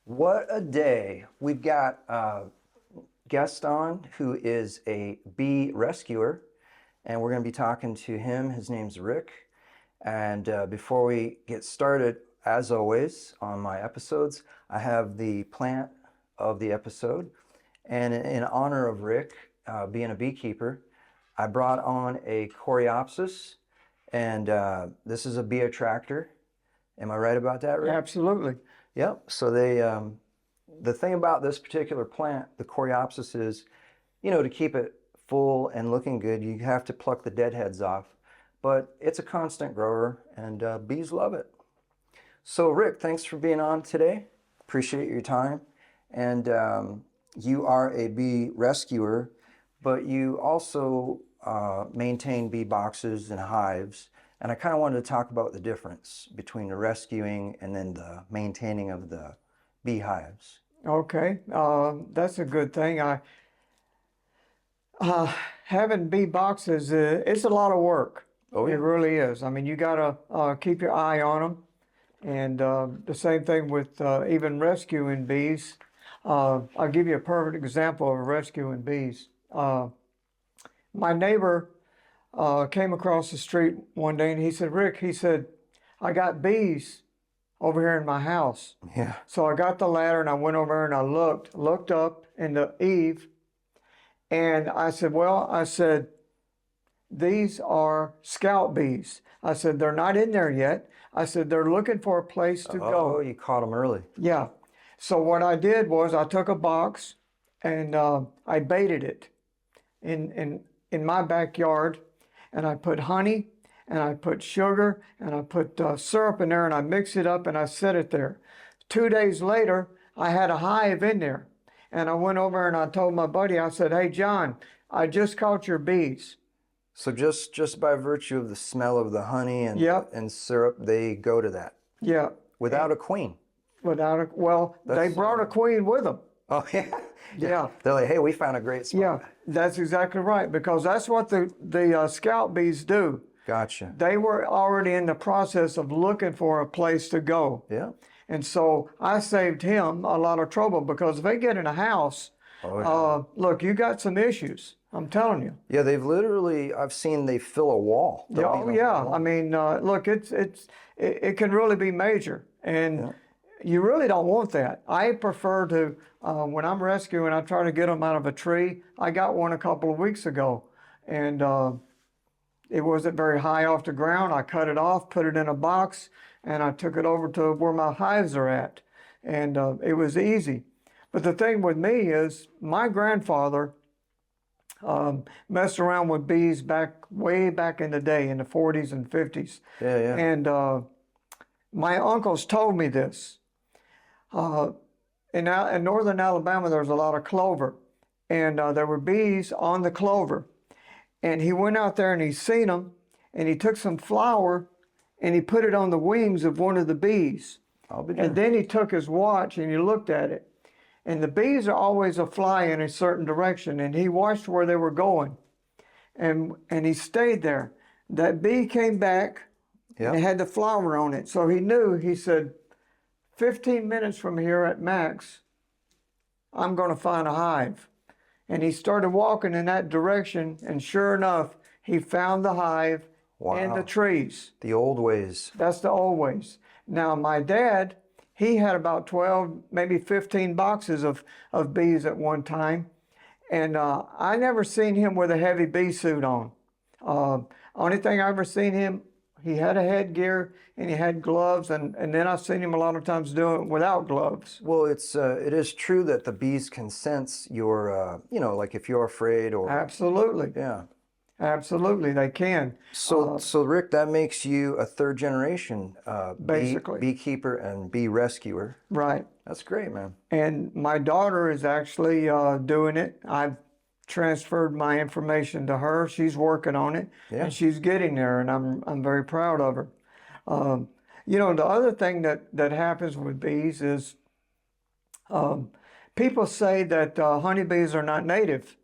What a day. We've got a guest on who is a bee rescuer, and we're going to be talking to him. His name's Rick. And before we get started, as always on my episodes, I have the plant of the episode. And in honor of Rick being a beekeeper, I brought on a Coreopsis, and this is a bee attractor. Am I right about that, Rick? Absolutely. Yep. So the thing about this particular plant, the Coreopsis, is, to keep it full and looking good, you have to pluck the dead heads off. But it's a constant grower, and bees love it. So Rick, thanks for being on today. Appreciate your time. And you are a bee rescuer, but you also maintain bee boxes and hives. And I kind of wanted to talk about the difference between the rescuing and then the maintaining of the beehives. Okay, that's a good thing. Having bee boxes, it's a lot of work. Oh, yeah. It really is. I mean, you gotta keep your eye on them, and the same thing with even rescuing bees. I'll give you a perfect example of rescuing bees. My neighbor came across the street one day and he said, Rick, he said, I got bees over here in my house. Yeah. So I got the ladder and I went over there and I looked up in the eave, and I said, these are scout bees. I said, they're not in there yet. I said, they're looking for a place to go. Oh, you caught them early. Yeah. So what I did was I took a box and I baited it in my backyard, and I put honey and I put sugar and I put syrup in there, and I mixed it up and I set it there. 2 days later, I had a hive in there, and I went over and I told my buddy, I said, hey, John, I just caught your bees. So just by virtue of the smell of the honey and, Yep. and syrup, they go to that. Yeah. Without a queen. They brought a queen with them. Oh, yeah. Yeah. They're like, hey, we found a great spot. Yeah, that's exactly right, because that's what the scout bees do. Gotcha. They were already in the process of looking for a place to go. Yeah. And so I saved him a lot of trouble, because if they get in a house, look, you got some issues. I'm telling you. Yeah, I've seen they fill a wall. Oh, yeah. I mean, look, it can really be major. And you really don't want that. I prefer to, when I'm rescuing, I try to get them out of a tree. I got one a couple of weeks ago, and it wasn't very high off the ground. I cut it off, put it in a box, and I took it over to where my hives are at. And it was easy. But the thing with me is, my grandfather messed around with bees way back in the day, in the 40s and 50s. Yeah, yeah. And my uncles told me this. In northern Alabama, there's a lot of clover, and there were bees on the clover. And he went out there and he seen them, and he took some flour and he put it on the wings of one of the bees. And then he took his watch and he looked at it. And the bees are always a fly in a certain direction, and he watched where they were going. And he stayed there. That bee came back, and it had the flower on it. So he knew, he said, 15 minutes from here at max, I'm going to find a hive. And he started walking in that direction, and sure enough, he found the hive in the trees. The old ways. That's the old ways. Now, my dad, he had about 12, maybe 15 boxes of bees at one time. And I never seen him with a heavy bee suit on. Only thing I ever seen him, he had a headgear and he had gloves, and then I've seen him a lot of times doing it without gloves. Well, it is true that the bees can sense your, like if you're afraid or... Absolutely. Yeah. Absolutely, they can. So Rick, that makes you a third generation basically beekeeper and bee rescuer. Right. That's great, man. And my daughter is actually doing it. I've transferred my information to her. She's working on it, and she's getting there, and I'm very proud of her. The other thing that happens with bees is people say that honeybees are not native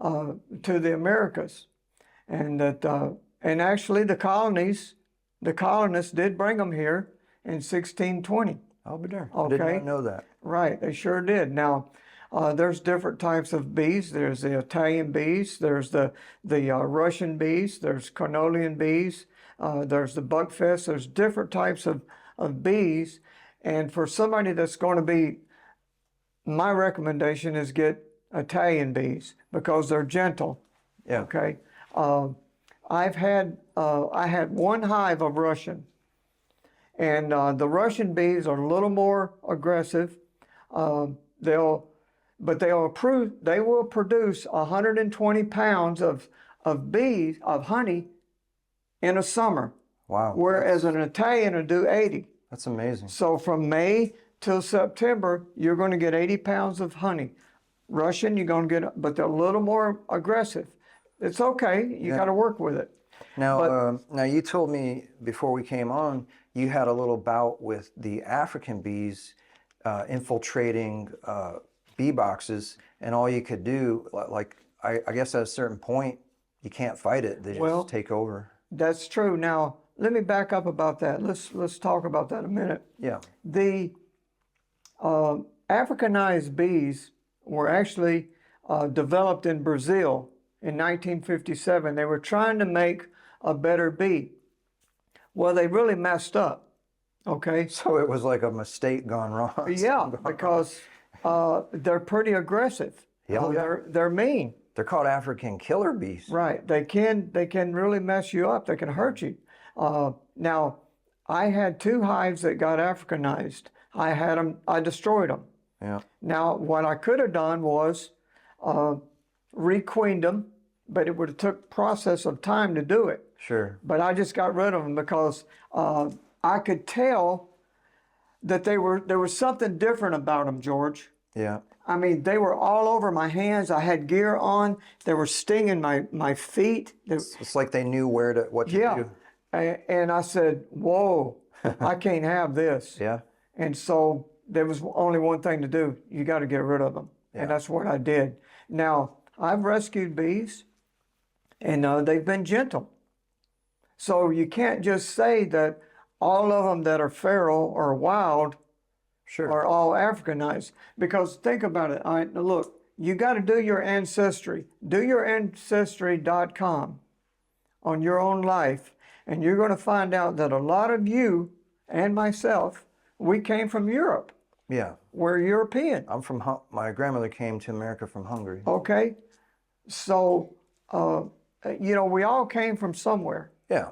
to the Americas, and that actually the colonists did bring them here in 1620. I'll be darned. I did Okay. not know that. Right, they sure did. Now, there's different types of bees. There's the Italian bees. There's the Russian bees. There's Carnolian bees. There's the buckfest. There's different types of bees. And for somebody that's going to be, my recommendation is get Italian bees because they're gentle. Yeah. Okay. I had one hive of Russian, and the Russian bees are a little more aggressive. They will produce 120 pounds of honey in a summer. Wow. Whereas an Italian will do 80. That's amazing. So from May till September, you're going to get 80 pounds of honey. Russian, you're going to get, but they're a little more aggressive. It's okay. You got to work with it. Now, now you told me before we came on, you had a little bout with the African bees infiltrating bee boxes, and all you could do, like I guess at a certain point, you can't fight it. They just take over. That's true. Now, let me back up about that. Let's talk about that a minute. Yeah. The Africanized bees were actually developed in Brazil in 1957. They were trying to make a better bee. Well, they really messed up. Okay. So it was like a mistake gone wrong. Yeah, because they're pretty aggressive. They're mean. They're called African killer bees. Right. They can really mess you up. They can hurt you. Now, I had 2 hives that got Africanized. I destroyed them. Yeah. Now, what I could have done was requeened them, but it would have took process of time to do it. Sure. But I just got rid of them because I could tell that there was something different about them, George. Yeah. I mean, they were all over my hands. I had gear on. They were stinging my feet. It's like they knew what to do. And I said, whoa, I can't have this. Yeah. And so there was only one thing to do. You got to get rid of them. Yeah. And that's what I did. Now, I've rescued bees, and they've been gentle. So you can't just say that all of them that are feral or wild are all Africanized. Because think about it. All right, now look, you got to do your ancestry. Do your ancestry.com on your own life, and you're going to find out that a lot of you and myself, we came from Europe. Yeah. We're European. I'm from, my grandmother came to America from Hungary. Okay. So, we all came from somewhere. Yeah.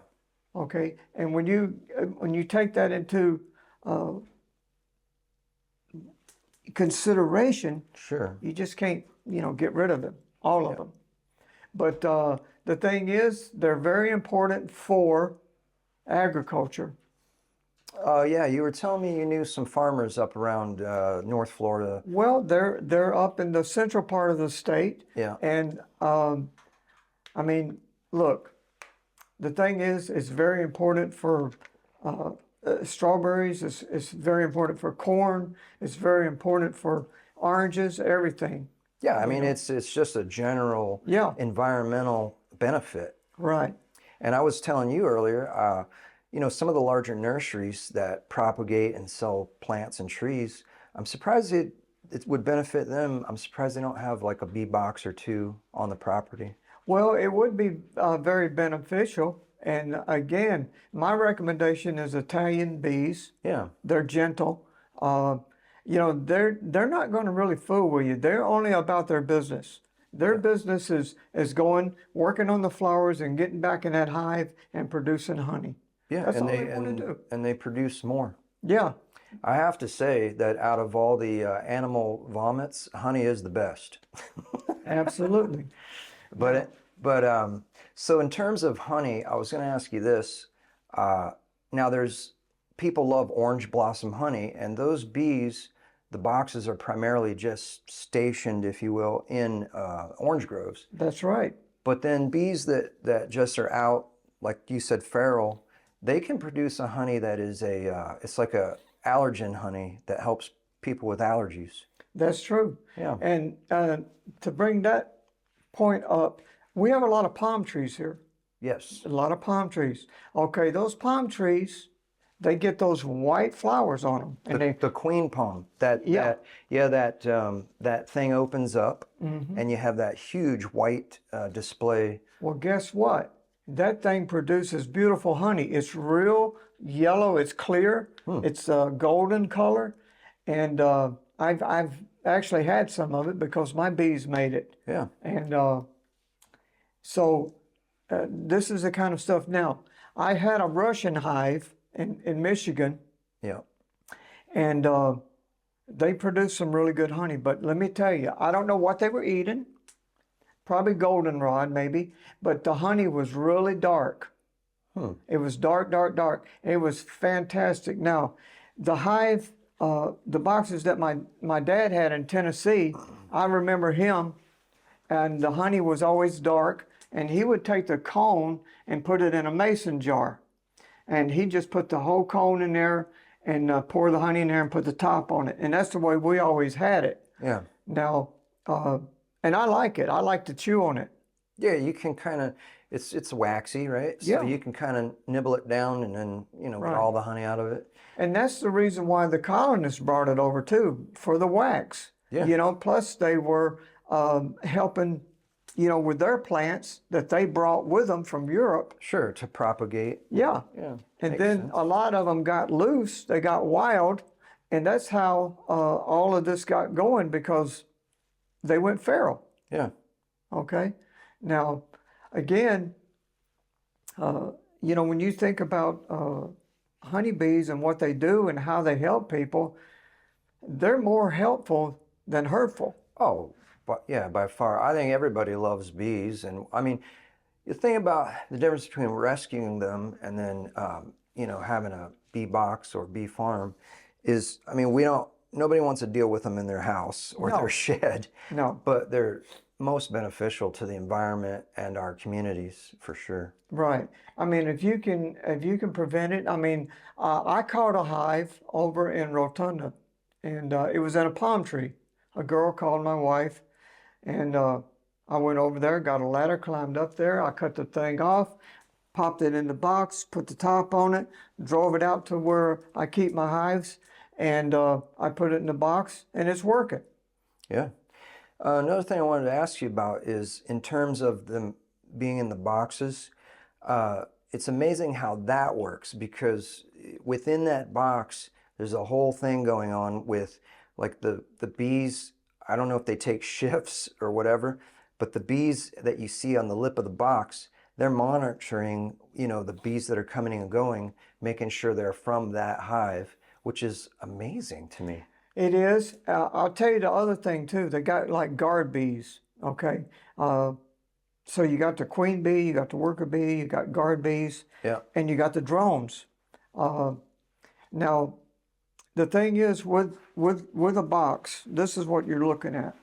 Okay. And when you take that into consideration, sure, you just can't, get rid of them, all of them. But the thing is, they're very important for agriculture. Yeah, you were telling me you knew some farmers up around North Florida. Well, they're up in the central part of the state. Yeah. And I mean, look, the thing is, it's very important for strawberries. It's very important for corn. It's very important for oranges. Everything. Yeah, I mean, it's just a general environmental benefit. Right. And I was telling you earlier, some of the larger nurseries that propagate and sell plants and trees, I'm surprised it would benefit them. I'm surprised they don't have like a bee box or 2 on the property. Well, it would be very beneficial. And again, my recommendation is Italian bees. Yeah. They're gentle. They're not going to really fool with you. They're only about their business. Their business is working on the flowers and getting back in that hive and producing honey. Yeah, that's all they want to do. And they produce more. Yeah. I have to say that out of all the animal vomits, honey is the best. Absolutely. So in terms of honey, I was going to ask you this. Now people love orange blossom honey, and those bees, the boxes are primarily just stationed, if you will, in orange groves. That's right. But then bees that just are out, like you said, feral, they can produce a honey that is it's like a allergen honey that helps people with allergies. That's true. Yeah. And to bring that point up, we have a lot of palm trees here. Yes. A lot of palm trees. Okay, those palm trees, they get those white flowers on them, and The queen palm, that Yeah. that yeah that that thing opens up, and you have that huge white display. well, guess what? That thing produces beautiful honey. It's real yellow. It's clear. It's a golden color, and I've actually had some of it because my bees made it. Yeah, And so this is the kind of stuff. Now, I had a Russian hive in Michigan, yeah, and they produced some really good honey. But let me tell you, I don't know what they were eating. Probably goldenrod, maybe. But the honey was really dark. It was dark, dark, dark. It was fantastic. Now, the hive, the boxes that my dad had in Tennessee, I remember him, and the honey was always dark. And he would take the cone and put it in a mason jar. And he just put the whole cone in there and pour the honey in there and put the top on it. And that's the way we always had it. yeah. Now, and I like it. I like to chew on it. Yeah, you can kind of, it's waxy, right? So Yeah. you can kind of nibble it down and then, get Right. all the honey out of it. And that's the reason why the colonists brought it over too, for the wax. Yeah. Plus they were helping, with their plants that they brought with them from Europe. Sure, to propagate. Yeah. Yeah. And makes then sense. a lot of them got loose, they got wild, and that's how all of this got going, because they went feral. Yeah. Okay. Now, again, when you think about honeybees and what they do and how they help people, they're more helpful than hurtful. Oh, but yeah, by far. I think everybody loves bees, and I mean, you think about the difference between rescuing them and then, having a bee box or bee farm. I mean, nobody wants to deal with them in their house or No. their shed. No. But they're most beneficial to the environment and our communities for sure. Right. I mean, if you can prevent it. I mean, I caught a hive over in Rotunda, and it was in a palm tree. A girl called my wife, and I went over there, got a ladder, climbed up there. I cut the thing off, popped it in the box, put the top on it, drove it out to where I keep my hives, and I put it in the box, and it's working. Yeah. Another thing I wanted to ask you about is in terms of them being in the boxes, it's amazing how that works, because within that box, there's a whole thing going on with like the bees. I don't know if they take shifts or whatever, but the bees that you see on the lip of the box, they're monitoring, the bees that are coming and going, making sure they're from that hive, which is amazing to me. It is. I'll tell you the other thing too. They got like guard bees. Okay. So you got the queen bee, you got the worker bee, you got guard bees, Yeah. and you got the drones. Now, the thing is with a box, this is what you're looking at.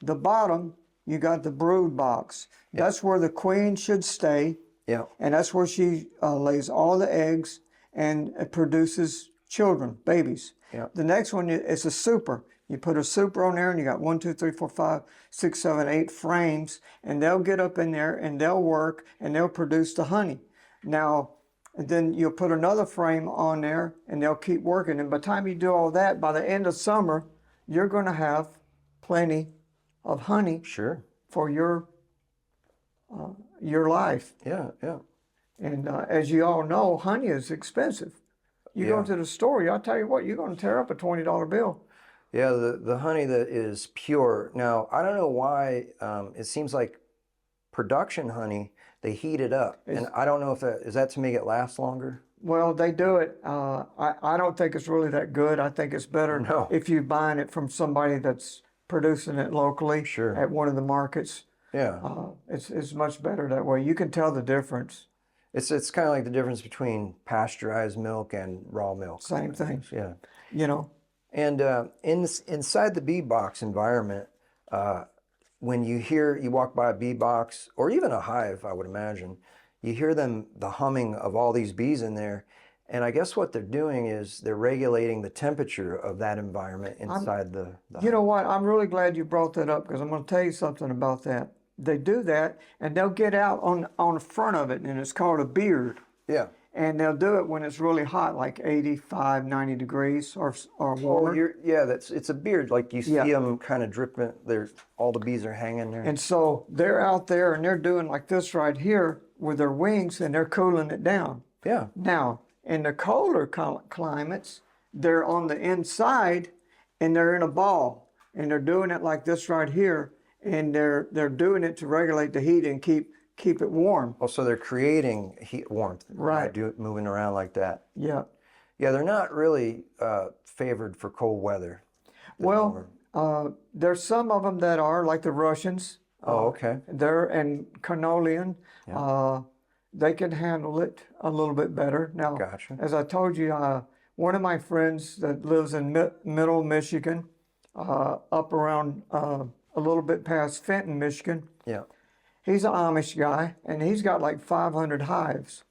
The bottom, you got the brood box. Yeah. That's where the queen should stay, Yeah. and that's where she lays all the eggs and it produces children, babies. Yeah. The next one is a super. You put a super on there, and you got 1, 2, 3, 4, 5, 6, 7, 8 frames, and they'll get up in there and they'll work and they'll produce the honey. Now, and then you'll put another frame on there and they'll keep working. And by the time you do all that, by the end of summer, you're going to have plenty of honey Sure. for your life. Yeah. Yeah. And as you all know, honey is expensive. You go Yeah. to the store, I'll tell you what, you're going to tear up a $20 bill. Yeah, the honey that is pure. Now, I don't know why, it seems like production honey, they heat it up. And I don't know if is that to make it last longer? Well, they do it. I don't think it's really that good. I think it's better No. if you're buying it from somebody that's producing it locally Sure. at one of the markets. Yeah. It's much better that way. You can tell the difference. It's kind of like the difference between pasteurized milk and raw milk. Same thing. Yeah. You know, And inside the bee box environment, when you walk by a bee box or even a hive, I would imagine, you hear the humming of all these bees in there. And I guess what they're doing is they're regulating the temperature of that environment inside the you know what? I'm really glad you brought that up, because I'm going to tell you something about that. They do that, and they'll get out on the front of it, and it's called a beard. Yeah. And they'll do it when it's really hot, like 85, 90 degrees or Oh, warmer. it's a beard. Like you Yeah. see them kind of dripping. There's all the bees are hanging there. And so they're out there and they're doing like this right here with their wings and they're cooling it down. Yeah. Now, in the colder climates, they're on the inside and they're in a ball and they're doing it like this right here, and they're doing it to regulate the heat and keep it warm. Also, they're creating heat warmth. Right. Moving around like that. Yeah. Yeah, they're not really favored for cold weather. Well, there's some of them that are like the Russians. Oh, okay. They're and Canolian. Yeah. They can handle it a little bit better. Now, Gotcha. as I told you, one of my friends that lives in middle Michigan, up around a little bit past Fenton, Michigan. Yeah. He's an Amish guy, and he's got like 500 hives.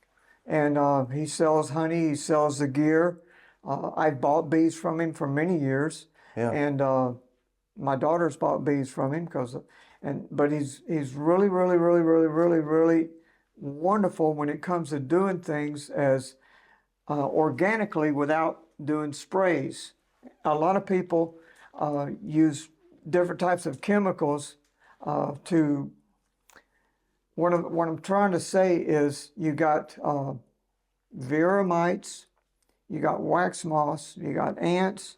And he sells honey, he sells the gear. I've bought bees from him for many years. Yeah. And my daughter's bought bees from him but he's really, really, really, really, really, really wonderful when it comes to doing things as organically without doing sprays. A lot of people use different types of chemicals to. What I'm trying to say is you got vera mites, you got wax moths, you got ants,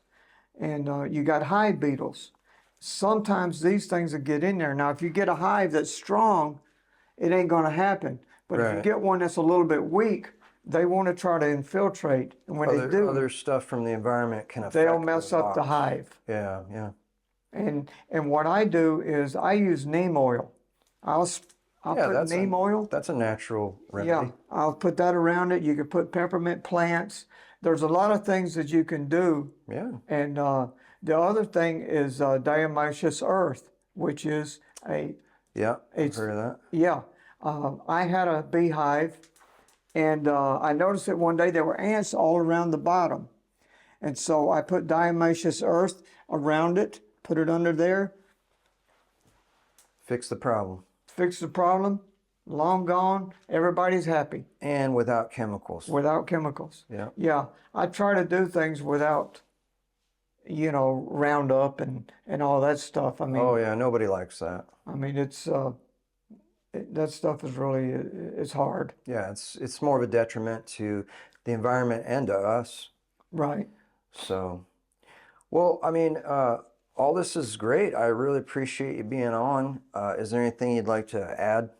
and you got hive beetles. Sometimes these things will get in there. Now, if you get a hive that's strong, it ain't going to happen. But if you Right. get one that's a little bit weak, they want to try to infiltrate. And when they do, Other stuff from the environment can affect they'll mess the up the box. hive. Yeah, yeah. And what I do is I use neem oil. I'll Yeah, put neem oil. That's a natural remedy. Yeah, I'll put that around it. You can put peppermint plants. There's a lot of things that you can do. Yeah. And the other thing is diatomaceous earth, which is Yeah, I've It's- heard of that. yeah. I had a beehive, and I noticed that one day there were ants all around the bottom. And so I put diatomaceous earth around it, put it under there, Fix the problem. fixed the problem, long gone, everybody's happy And without chemicals. without chemicals. Yeah. Yeah, I try to do things without, Roundup and all that stuff. I mean, Oh yeah, nobody likes that. it's that stuff is really it's hard. Yeah, it's more of a detriment to the environment and to us. Right. So, well, I mean, all this is great. I really appreciate you being on. Is there anything you'd like to add?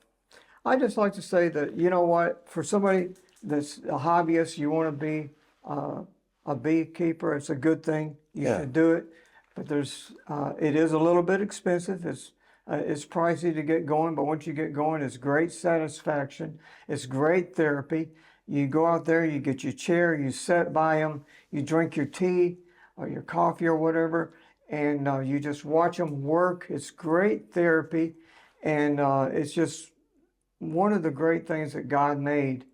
I just like to say that, you know what, for somebody that's a hobbyist, you want to be a beekeeper, it's a good thing. You Yeah. should do it. But it is a little bit expensive. It's pricey to get going, but once you get going, it's great satisfaction. It's great therapy. You go out there, you get your chair, you sit by them, you drink your tea or your coffee or whatever, and you just watch them work. It's great therapy, and it's just one of the great things that God made,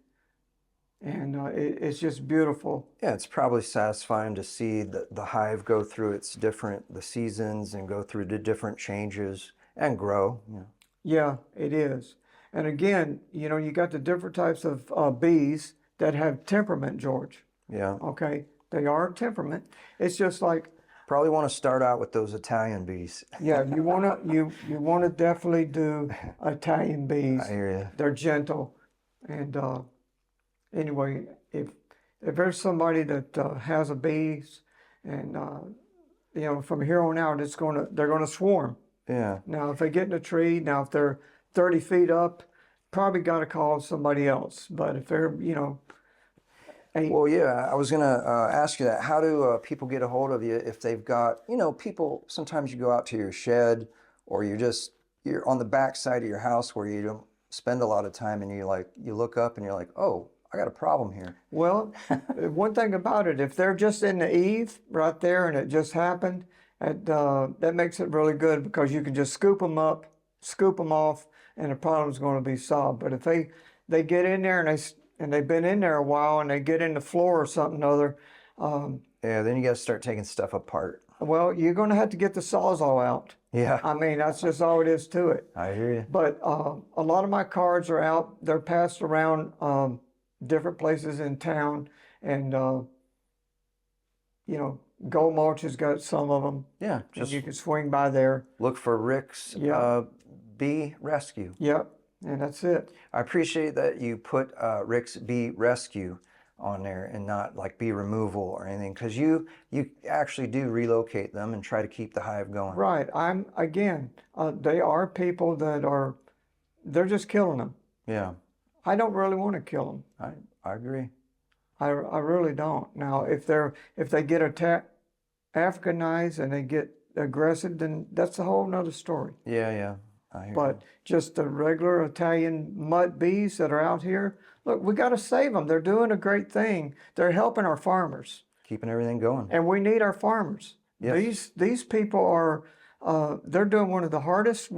and it's just beautiful. Yeah, it's probably satisfying to see the hive go through the seasons and go through the different changes and grow. Yeah. Yeah, it is. And again, you got the different types of bees that have temperament, George. Yeah. Okay, they are temperament. It's just like, Probably want to start out with those Italian bees. yeah, you wanna definitely do Italian bees. I hear you. They're gentle, and anyway, if there's somebody that has a bees, and from here on out, they're gonna swarm. Yeah. Now, if they get in a tree, if they're 30 feet up, probably got to call somebody else. But if they're, Well, yeah, I was going to ask you that. How do people get a hold of you if they've got, people, sometimes you go out to your shed or you're on the back side of your house where you don't spend a lot of time and you look up and you're like, oh, I got a problem here. well, one thing about it, if they're just in the eave right there and it just happened, that makes it really good because you can just scoop them up, scoop them off, and the problem's going to be solved. But if they get in there and they've been in there a while and they get in the floor or something or other, Yeah, then you got to start taking stuff apart. well, you're going to have to get the Sawzall out. Yeah, I mean, that's just all it is to it. I hear you. But a lot of my cards are out. They're passed around different places in town, and you know, Gold Mulch has got some of them. Yeah, And just you can swing by there. look for Rick's Yeah. Bee Rescue. Yep, and that's it. I appreciate that you put Rick's Bee Rescue on there and not like bee removal or anything, because you actually do relocate them and try to keep the hive going. Right. I'm again. They are people that are. They're just killing them. Yeah, I don't really want to kill them. I agree. I really don't. Now, if they get Africanized and they get aggressive, then that's a whole nother story. Yeah, I hear But just the regular Italian mud bees that are out here, look, we got to save them. They're doing a great thing. They're helping our farmers, keeping everything going. and we need our farmers. Yes. These people are they're doing one of the hardest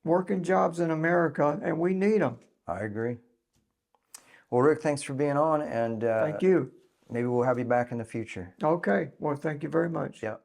working jobs in America, and we need them. I agree. Well, Rick, thanks for being on, and Thank you. maybe we'll have you back in the future. Okay. Well, thank you very much. Yeah.